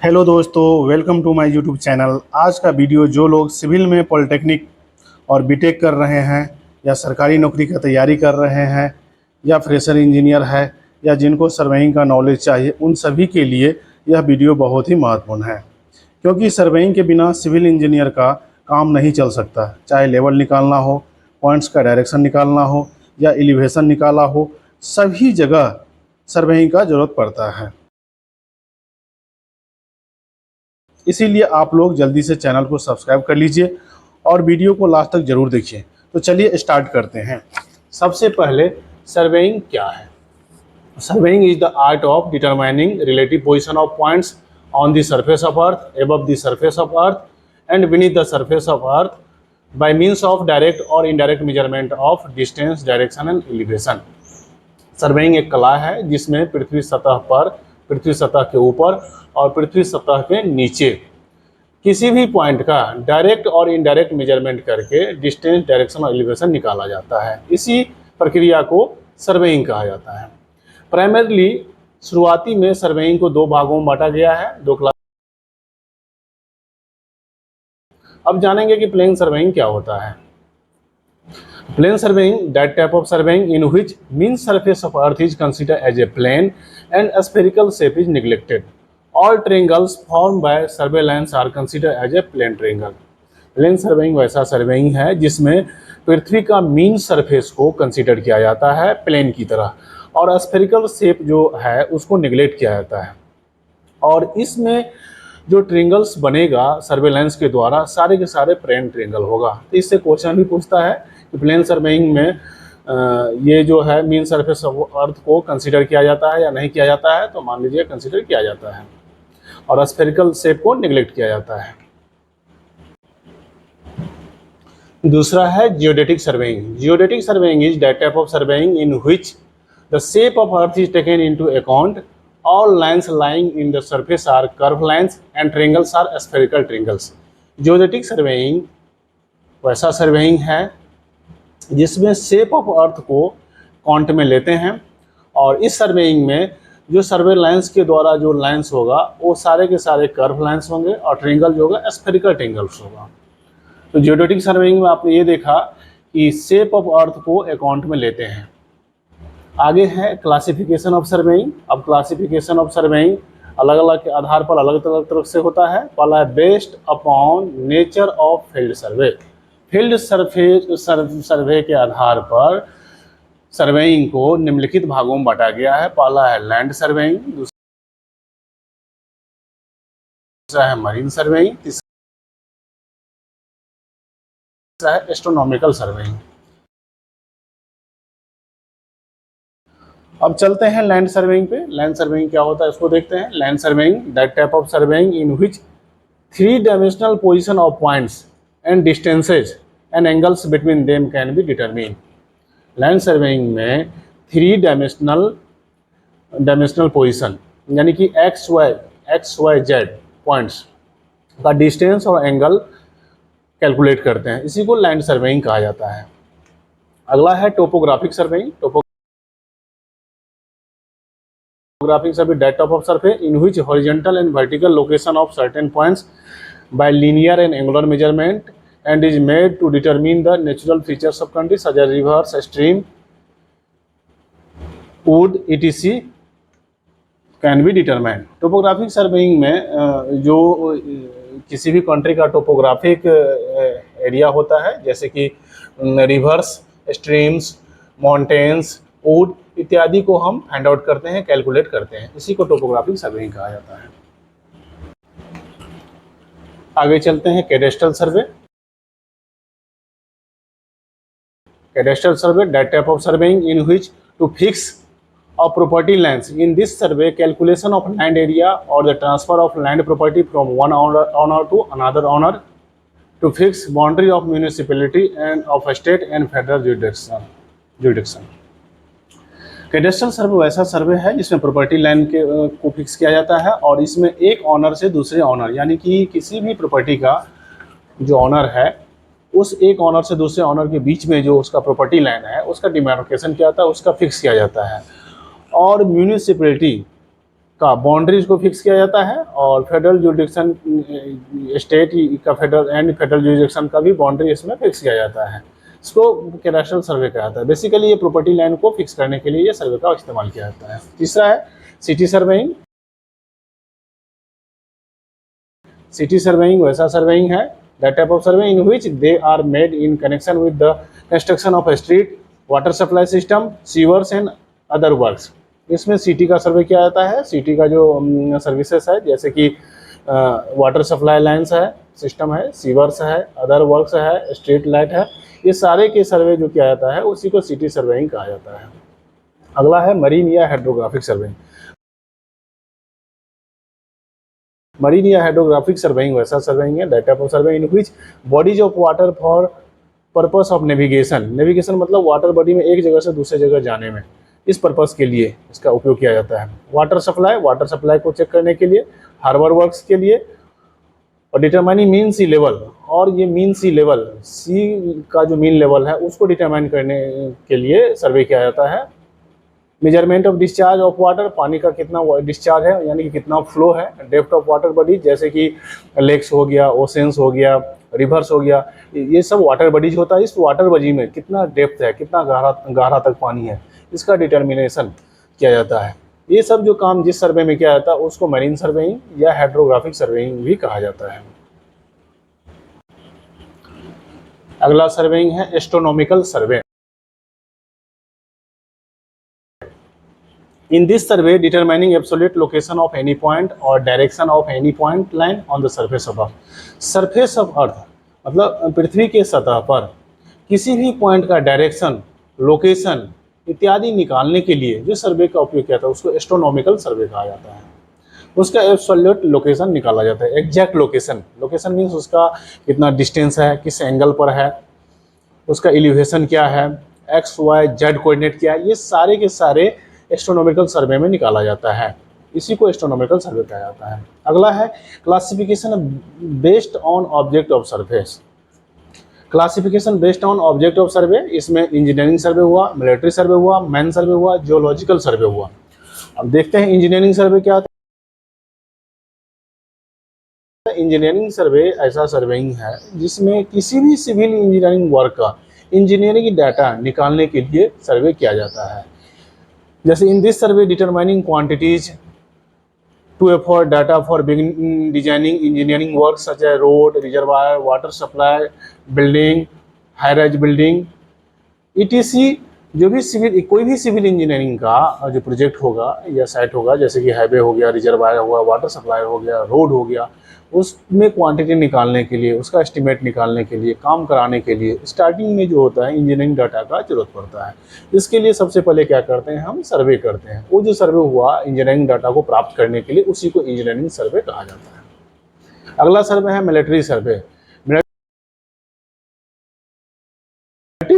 Hello दोस्तों, welcome to my YouTube channel. आज का वीडियो जो लोग सिविल में पॉलिटेक्निक और बीटेक कर रहे हैं या सरकारी नौकरी की तैयारी कर रहे हैं या फ्रेशर इंजीनियर है या जिनको सर्वेइंग का नॉलेज चाहिए, उन सभी के लिए यह वीडियो बहुत ही महत्वपूर्ण है। क्योंकि सर्वेइंग के बिना सिविल इंजीनियर का काम नहीं चल सकता। चाहे लेवल निकालना हो, पॉइंट्स का डायरेक्शन निकालना हो या एलिवेशन निकाला हो, सभी जगह सर्वेइंग का ज़रूरत पड़ता है। इसीलिए आप लोग जल्दी से चैनल को सब्सक्राइब कर लीजिए और वीडियो को लास्ट तक ज़रूर देखिए। तो चलिए स्टार्ट करते हैं। सबसे पहले सर्वेइंग क्या है? Surveying is the art of determining relative position of points on the surface of earth, above the surface of earth and beneath the surface of earth by means of direct और indirect measurement of distance, direction and elevation. Surveying एक कला है जिसमें पृथ्वी सतह पर, पृथ्वी सतह के ऊपर और पृथ्वी सतह के नीचे किसी भी पॉइंट का डायरेक्ट और इनडायरेक्ट मेजरमेंट करके डिस्टेंस, डायरेक्शन और एलिवेशन निकाला जाता है। इसी प्रक्रिया को सर्वेइंग कहा जाता है। प्राइमरीली शुरुआती में सर्वेइंग को दो भागों में बांटा गया है, दो क्लास। अब जानेंगे कि प्लेन सर्वेइंग क्या होता है। Plane surveying, that type of surveying in which mean surface of earth is considered as a plane and a spherical shape is neglected. All triangles formed by survey lines are considered as a plane triangle. Plane surveying वैसा surveying है जिसमें पृथ्वी का mean surface को consider किया जाता है plane की तरह और स्फेरिकल शेप जो है उसको निगलेक्ट किया जाता है। और इसमें जो ट्रिंगल्स बनेगा सर्वेलेंस के द्वारा सारे के सारे प्लेन ट्रिंगल होगा। तो इससे क्वेश्चन भी पूछता है कि प्लेन सर्वेइंग में ये जो है मीन सरफेस ऑफ अर्थ को कंसीडर किया जाता है या नहीं किया जाता है। तो मान लीजिए कंसीडर किया जाता है और स्फेरिकल शेप को निगलेक्ट किया जाता है। दूसरा है geodetic surveying. Geodetic surveying is that type of surveying in which the shape of earth is taken into account. All lines lying in the surface are curved lines and triangles are spherical triangles. Geodetic surveying वैसा surveying है जिसमें shape of earth को count में लेते हैं और इस surveying में जो सर्वे लाइंस के द्वारा जो लाइंस होगा वो सारे के सारे कर्व लाइंस होंगे और ट्रिंगल जो होगा स्फेरिकल ट्रिंगल्स होगा। तो जियोडेटिक सर्वेइंग में आपने ये देखा कि शेप ऑफ अर्थ को अकाउंट में लेते हैं। आगे है क्लासिफिकेशन ऑफ सर्वेइंग। अब क्लासिफिकेशन ऑफ सर्वेइंग अलग अलग के आधार पर अलग अलग तरफ से होता है। पहला है based upon nature of field survey. Field survey के आधार पर सर्वेइंग को निम्नलिखित भागों में बांटा गया है। पहला है लैंड सर्वेइंग, दूसरा है मरीन सर्वेइंग, तीसरा है एस्ट्रोनॉमिकल सर्वेइंग। अब चलते हैं लैंड सर्वेइंग पे। लैंड सर्वेइंग क्या होता है इसको देखते हैं। Land surveying that type of surveying in which 3 dimensional position of points and distances and angles between them can be determine. Land surveying में 3 डायमेंशनल पोजीशन यानी कि एक्स वाई जेड पॉइंट्स का डिस्टेंस और एंगल कैलकुलेट करते हैं, इसी को land surveying कहा जाता है। अगला है topographic surveying. Topographic survey that type of survey in which horizontal and vertical location of certain points by linear and angular measurement and is made to determine the natural features of country such as rivers, stream, wood, etc. can be determined. Topographic surveying में जो किसी भी country का topographic area होता है जैसे कि reverse, streams, mountains, would इत्यादि को हम फाइंड आउट करते हैं, कैलकुलेट करते हैं, इसी को टोपोग्राफिक सर्वेइंग कहा जाता है। आगे चलते हैं cadastral survey. Cadastral survey that type of surveying in which to fix of property lands. In this survey calculation of land area और the transfer of land property from one owner to another owner to fix boundary of municipality and of state and federal jurisdiction. Cadastral survey वैसा survey है जिसमें property line को fix किया जाता है और इसमें एक ऑनर से दूसरे ऑनर यानी कि किसी भी प्रॉपर्टी का जो ऑनर है उस एक ऑनर से दूसरे ऑनर के बीच में जो उसका प्रॉपर्टी लाइन है उसका डिमार्केशन किया जाता है, उसका फिक्स किया जाता है। और म्यूनिसिपैलिटी का बाउंड्रीज को फिक्स किया जाता है, और फेडरल जुरिडिक्शन स्टेट का फेडरल जुरिडिक्शन का भी बाउंड्री इसमें फिक्स किया जाता है। इसको कैडास्ट्रल सर्वे कहा जाता है। बेसिकली ये प्रॉपर्टी लाइन को फिक्स करने के लिए ये सर्वे का इस्तेमाल किया जाता है। तीसरा है सिटी सर्वेइंग। सिटी सर्वेइंग वैसा सर्वेइंग है, that type of survey in which they are made in connection with the construction of street, water supply system, sewers and other works. इसमें सिटी का सर्वे किया जाता है। सिटी का जो services है, जैसे कि वाटर सप्लाई लाइन्स है, सिस्टम है, सीवर्स है, अदर वर्क्स है, स्ट्रीट लाइट है, ये सारे के सर्वे जो किया जाता है उसी को सिटी सर्वेइंग कहा जाता है। अगला है मरीन या हाइड्रोग्राफिक सर्वेइंग। मरीन या हाइड्रोग्राफिक सर्वेइंग वैसा सर्वेइंग है, that type of survey in which bodies of water for purpose of navigation. Navigation मतलब वाटर बॉडी में एक जगह से दूसरे जगह जाने में, इस पर्पस के लिए इसका उपयोग किया जाता है। वाटर सप्लाई को चेक करने के लिए, हार्बर वर्क्स के लिए, और डिटरमाइनिंग मीन सी लेवल, और ये मीन सी लेवल, सी का जो मीन लेवल है उसको डिटरमाइन करने के लिए सर्वे किया जाता है। Measurement of discharge of water, पानी का कितना डिस्चार्ज है यानी कि कितना फ्लो है। डेप्थ ऑफ वाटर बॉडी, जैसे कि लेक्स हो गया, ओशंस हो गया, रिवर्स हो गया, ये सब वाटर बॉडीज होता है। इस वाटर बॉडी में कितना डेप्थ है, कितना गहरा तक पानी है, इसका डिटर्मिनेशन किया जाता है। ये सब जो काम जिस सर्वे में किया जाता है उसको मरीन सर्वेइंग या हाइड्रोग्राफिक सर्वेइंग भी कहा जाता है। अगला सर्वेइंग है astronomical survey. In this survey, determining absolute location of any point or direction of any point line on the surface of Earth. Surface of Earth मतलब पृथ्वी के सतह पर किसी भी पॉइंट का डायरेक्शन, लोकेशन इत्यादि निकालने के लिए जो सर्वे का उपयोग किया था उसको एस्ट्रोनॉमिकल सर्वे कहा जाता है। उसका एब्सोल्यूट लोकेशन निकाला जाता है, एग्जैक्ट लोकेशन। लोकेशन मीन्स उसका कितना डिस्टेंस है, किस एंगल पर है, उसका एलिवेशन क्या है, एक्स वाई जेड कोऑर्डिनेट क्या है, ये सारे के सारे एस्ट्रोनॉमिकल सर्वे में निकाला जाता है। इसी को एस्ट्रोनॉमिकल सर्वे कहा जाता है। अगला है classification based on object of surface. Classification based on object of सर्वे, इसमें इंजीनियरिंग सर्वे हुआ, मिलिट्री सर्वे हुआ, मैन सर्वे हुआ, जियोलॉजिकल सर्वे हुआ। अब देखते हैं इंजीनियरिंग सर्वे क्या होता है। इंजीनियरिंग सर्वे ऐसा सर्वेइंग है जिसमें किसी भी सिविल इंजीनियरिंग वर्क का इंजीनियरिंग डाटा निकालने के लिए सर्वे किया जाता है। जैसे in this survey determining quantities to afford data for designing engineering works such as road, reservoir, water supply, building, high rise building etc। जो भी सिविल, कोई भी सिविल इंजीनियरिंग का जो प्रोजेक्ट होगा या साइट होगा, जैसे कि हाईवे हो गया, रिजर्वायर हुआ, वाटर सप्लाई हो गया, रोड हो गया, उसमें क्वांटिटी निकालने के लिए, उसका एस्टिमेट निकालने के लिए, काम कराने के लिए स्टार्टिंग में जो होता है इंजीनियरिंग डाटा का जरूरत पड़ता है। इसके लिए सबसे पहले क्या करते हैं, हम सर्वे करते हैं। वो जो सर्वे हुआ इंजीनियरिंग डाटा को प्राप्त करने के लिए, उसी को इंजीनियरिंग सर्वे कहा जाता है। अगला सर्वे है military survey.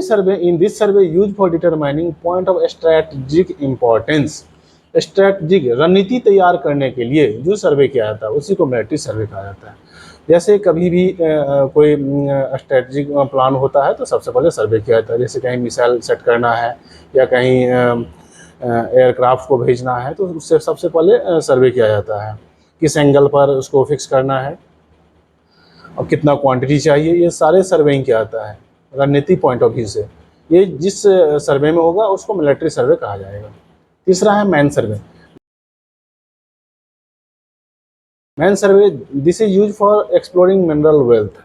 Survey in this survey use for determining point of strategic importance. Strategic रणनीति तैयार करने के लिए जो सर्वे किया जाता है उसी को मिलिट्री सर्वे कहा जाता है। जैसे कभी भी कोई स्ट्रेटेजिक प्लान होता है तो सबसे पहले सर्वे किया जाता है। जैसे कहीं मिसाइल सेट करना है या कहीं एयरक्राफ्ट को भेजना है तो उससे सबसे पहले सर्वे किया जाता है, किस एंगल पर उसको फिक्स करना है और कितना क्वांटिटी चाहिए, ये सारे सर्वेइंग किया जाता है रणनीति पॉइंट ऑफ व्यू से। ये जिस सर्वे में होगा उसको मिलिट्री सर्वे कहा जाएगा। तीसरा है mine survey. Mine survey this is use for exploring mineral wealth.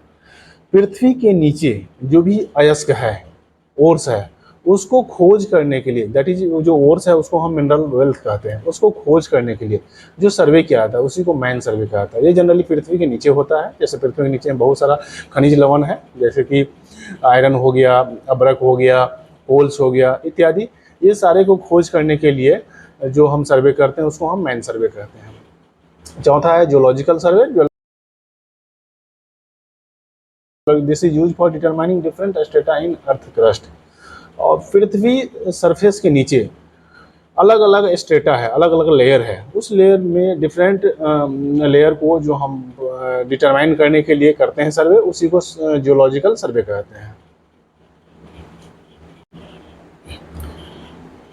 पृथ्वी के नीचे जो भी अयस्क है, ओर्स है, उसको खोज करने के लिए, दैट इज जो ओर्स है उसको हम मिनरल वेल्थ कहते हैं, उसको खोज करने के लिए जो सर्वे किया जाता है उसी को मैन सर्वे कहा जाता है। ये जनरली पृथ्वी के नीचे होता है। जैसे पृथ्वी के नीचे बहुत सारा खनिज लवण है, जैसे कि आयरन हो गया, अब्रक हो गया, कोल्स हो गया इत्यादि। ये सारे को खोज करने के लिए जो हम सर्वे करते हैं उसको हम मैन सर्वे कहते हैं। चौथा है geological survey. This is use for determining different strata in earth crust. और पृथ्वी सरफेस के नीचे अलग अलग स्ट्रेटा है, अलग अलग लेयर है, उस लेयर में डिफरेंट लेयर को जो हम डिटरमाइन करने के लिए करते हैं सर्वे, उसी को जियोलॉजिकल सर्वे कहते हैं।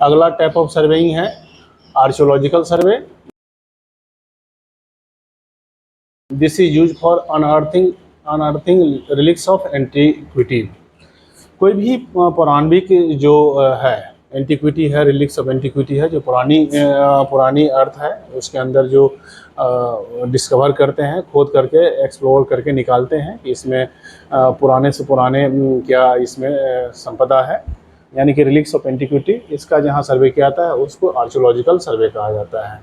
अगला टाइप ऑफ सर्वेइंग है archaeological survey. This is use for unearthing relics of antiquity. कोई भी पौराणिक जो है एंटीक्विटी है, रिलिक्स ऑफ एंटीक्विटी है, जो पुरानी अर्थ है उसके अंदर जो डिस्कवर करते हैं, खोद करके एक्सप्लोर करके निकालते हैं कि इसमें पुराने से पुराने क्या इसमें संपदा है, यानी कि रिलिक्स ऑफ एंटीक्विटी। इसका जहाँ सर्वे किया जाता है उसको आर्कियोलॉजिकल सर्वे कहा जाता है।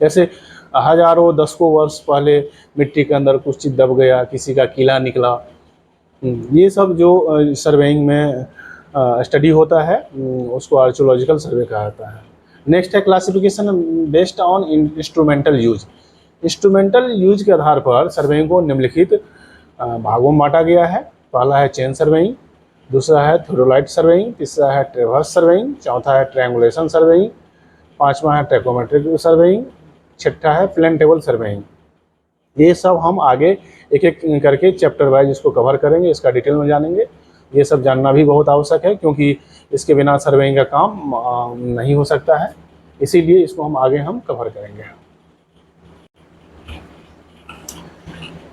जैसे हजारों दसकों वर्ष पहले मिट्टी के अंदर कुछ चीज़ दब गया, किसी का किला निकला, ये सब जो सर्वेइंग में स्टडी होता है उसको आर्कियोलॉजिकल सर्वे कहा जाता है। नेक्स्ट है classification based on instrumental use. Instrumental use के आधार पर सर्वेइंग को निम्नलिखित भागों में बांटा गया है। पहला है चेन सर्वेइंग, दूसरा है थ्योडोलाइट सर्वेइंग, तीसरा है ट्रेवर्स सर्वेइंग, चौथा है ट्रायंगुलेशन सर्वेइंग, पांचवा है ट्रैकोमेट्रिक सर्वेइंग, छठा है प्लेन टेबल सर्वेइंग। ये सब हम आगे एक एक करके चैप्टर वाइज इसको कवर करेंगे, इसका डिटेल में जानेंगे। ये सब जानना भी बहुत आवश्यक है क्योंकि इसके बिना सर्वेइंग का काम नहीं हो सकता है, इसीलिए इसको हम कवर करेंगे।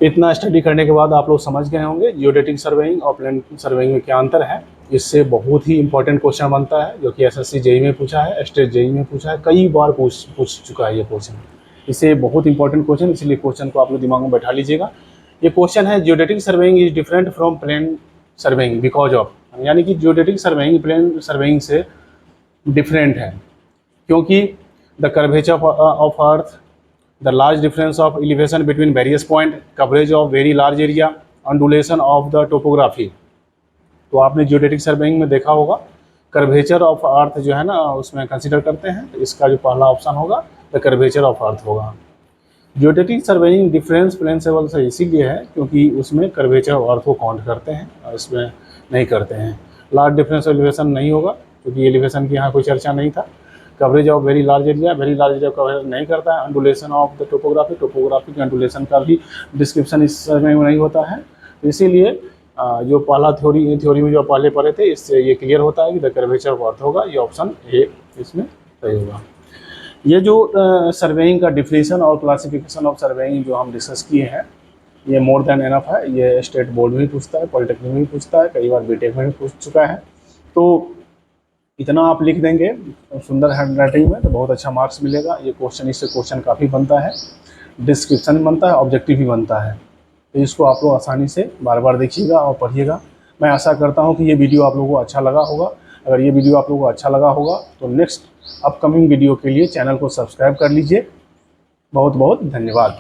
इतना स्टडी करने के बाद आप लोग समझ गए होंगे जियोडेटिक सर्वेइंग और प्लेन सर्वेइंग में क्या अंतर है। इससे बहुत ही इंपॉर्टेंट क्वेश्चन बनता है जो कि एसएससी जेईई में पूछा है, स्टेट जेईई में पूछा है, कई बार पूछ चुका है ये क्वेश्चन। इससे बहुत इंपॉर्टेंट क्वेश्चन, इसलिए क्वेश्चन को आप लोग दिमाग में बैठा लीजिएगा। ये क्वेश्चन है geodetic surveying is different from plane surveying because of, यानी कि जियोडेटिक सर्वेइंग प्लेन सर्वेइंग से डिफरेंट है क्योंकि the curvature of earth, the large difference of elevation between various point, coverage of very large area, undulation of the topography. तो आपने geodetic surveying में देखा होगा कर्वेचर ऑफ अर्थ जो है ना उसमें कंसिडर करते हैं, तो इसका जो पहला ऑप्शन होगा द कर्वेचर ऑफ अर्थ होगा। Geodetic surveying difference plane surveying से इसीलिए है क्योंकि उसमें कर्वेचर ऑफ अर्थ को काउंट करते हैं और इसमें नहीं करते हैं। लार्ज डिफरेंस एलिवेशन नहीं होगा क्योंकि एलिवेशन की यहाँ कोई चर्चा नहीं था। Coverage of very large area cover नहीं करता है। अंडुलेशन ऑफ द टोपोग्राफी के अंडुलेशन का भी डिस्क्रिप्शन इस सर्वे में नहीं होता है। इसीलिए जो पहला थ्योरी में जो पहले पढ़े थे इससे ये क्लियर होता है कि द कर्वेचर ऑफ अर्थ होगा, ये ऑप्शन ए इसमें सही होगा। ये जो सर्वेइंग का डिफिनेशन और क्लासिफिकेशन ऑफ सर्वेइंग जो हम डिस्कस किए हैं ये मोर देन एनफ है। ये स्टेट बोर्ड में भी पूछता है, पॉलिटेक्निक में भी पूछता है, कई बार बीटेक में भी पूछ चुका है। तो इतना आप लिख देंगे सुंदर हैंड राइटिंग में तो बहुत अच्छा मार्क्स मिलेगा। ये क्वेश्चन, इससे क्वेश्चन काफ़ी बनता है, डिस्क्रिप्शन भी बनता है, ऑब्जेक्टिव भी बनता है। तो इसको आप लोग आसानी से बार बार देखिएगा और पढ़िएगा। मैं आशा करता हूँ कि ये वीडियो आप लोगों को अच्छा लगा होगा। अगर ये वीडियो आप लोगों को अच्छा लगा होगा तो नेक्स्ट अपकमिंग वीडियो के लिए चैनल को सब्सक्राइब कर लीजिए। बहुत बहुत धन्यवाद।